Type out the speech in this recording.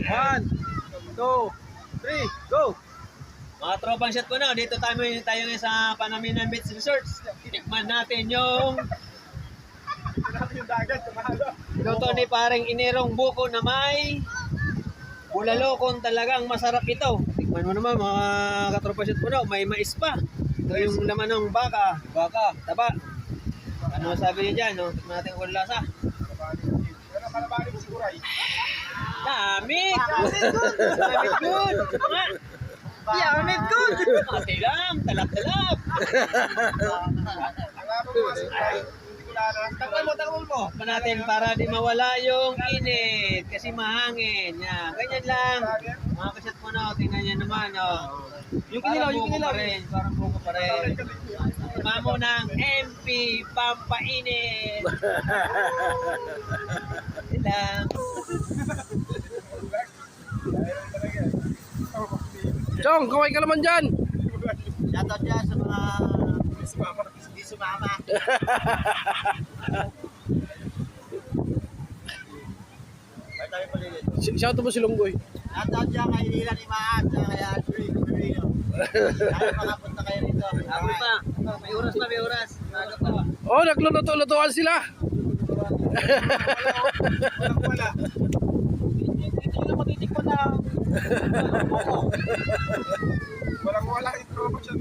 1, 2, 3, go! Mga tropang shot po na, dito tayo ngayon sa Panaminan Beach Resort. Tikman natin yung luto ni paring Inirong buko na may bulalo, kung talagang masarap ito. Tikman mo naman mga katropang shot po na, may mais pa. Ito yung laman ng baka. Taba. Ano sabi niyo dyan? No? Tikman natin kung lasa. Damit! Damit good! Damit good! Mati lang, talap-talap! Takal mo! Pa natin para di mawala yung init kasi mahangin. Yan. Ganyan lang. Mga kasyat mo na, tingnan nyo naman. Oh. Yung kinilaw. Parang buko pa rin. Mamo ng MP Pampainit. Lang. Chong, kaway ka naman dyan. Shoutout dyan sa mga hindi sumama. Shout out mo si Lunggoy. Shoutout dyan kay Lila ni Maat at kay Aldrin Marino. Kaya makapunta kayo rito. Amoy pa. May oras. Naga pa. Oh, nagluluto-lutuan sila. Wala. Hindi nila matitikman na. Walang-wala intro mo siya.